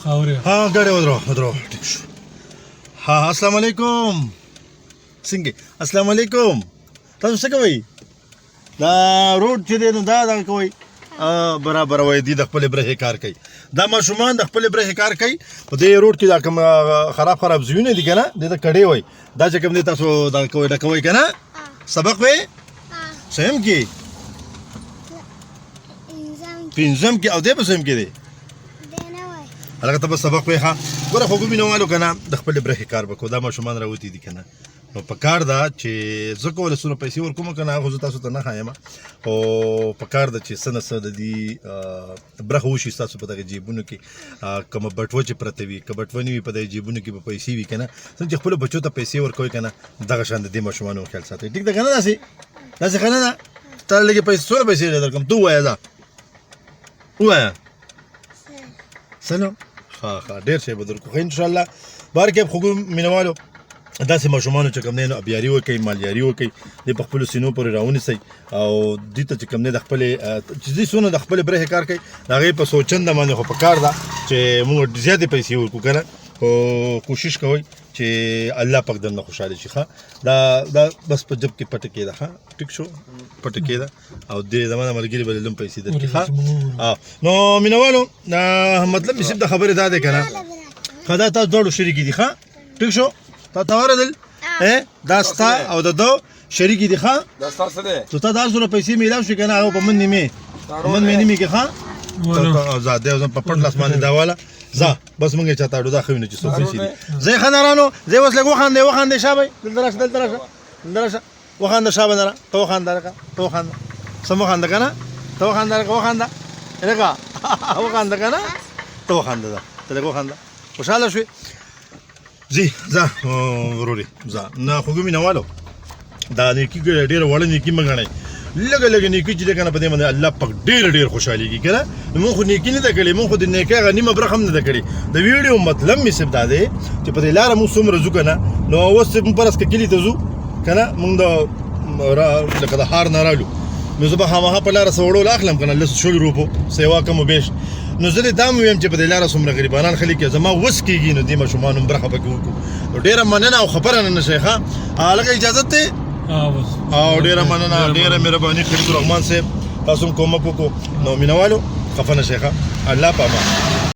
ها ګاډی ودرو ټیک شو. ها السلام علیکم. څنګه السلام علیکم. تاسو څه کوئ؟ دا روډ چې دی نو دا کوئ برابر وای دي د خپل برخې کار کوي. دا ماشومان د خپل برخې کار کوي په دې روډ کې دا کوم خراب ځایونه دي کنه د کډې وای دا چې کوم دي تاسو دا کوئ کنه سبق وای سم کې پنځم کې او دې په سم کې دی هغه ته سبق وای ها ګوره خو ګومینه والو کنه د خپل برخې کار وکړو دا ماشومان راوتی دي کنه نو په کار دا چې زه کوله سونه پیسې ورکوم کنه هغه تاسو ته نه خایم او په کار دا چې سنه سره د دې برخه وشي تاسو په دغه جیبونو کې کوم بټوه چې پرته وي کبټونی وي په دغه جیبونو کې په پیسې وي کنه څنګه خپل بچو ته پیسې ورکوي کنه دغه شان د دې ماشومانو خیال ساتي ټیک ده کنه داسې کنه دا ته لګي پیسې سره پیسې درکم تو وای دا وای سلام ها ډیر شي به درکو ان شاء الله بار کې خو مینوالو داسې ماشومانو چې کوم نه ابياري وکي مالیاري وکي د خپل سينو پر راونی او دې ته چې کوم نه د خپل چې دې سونه د خپل برخه کار کوي هغه په سوچنده باندې خو په کار ده چې موږ زیاتې پیسې ورکو کنه او کوشش کوئ چې الله پاک دنه خوشاله شي ښه دا بس په جب کې پټ کې ده ښه ټیک شو پټ کې ده او دې زمانه مرګري بل لم پیسې درکې ښه نو مینوالو مطلب مې د خبره ده کنه خدا تاسو ډول شریک دي ښه ټیک شو تا توردل دا ستا او د دو شریک دي ښه دا ستاسو ده ته دا سره پیسې میلاو شي کنه او په من نیمه کې ښه زاده زم په پټ لاس باندې دا والا زه بس مونږه چاته اډو دا خوینه چې څو پیسې دي زه خنارانو زه وسله وخاندې شابه دلته وخاند شابه نه تو خاند سمو خاند کنه تو خاند الګه وخاند کنه تو خاند دا ته وخاند خوشاله شوي زی ځه وروري ځه نه خو مې نوالو دا نیکی ډېر وړه نیکی مګنئ لګ نیکی چې کنه په دې باندې الله پاک ډېر خوشحاليږي کنه موږ خو نیکی نه کړې موږ خو د نیکه غنیمه برخه هم نه کړې د ویډیو مطلب مې سب دا دی چې په دې لار موږ څومره ځو کنه نو اوس موږ پرس کې کلی ته ځو کنه موږ دا لکه د هار نه رالو نو زه به هغه په لار سوړول اخلم کنه لس شل روپو سیوا کوم بیش نو زه دا مې هم چې په دې لار څومره غریبانان خلک زما وس کېږي نو دې ماشومان برخه پکې وکړو ډېره مننه او خبره نه شيخه هغه اجازه ته او ډېره مننه ډېره مهرباني خلیل الرحمن صاحب تاسو کوم کو نو مینوالو خفنه شيخه الله پاما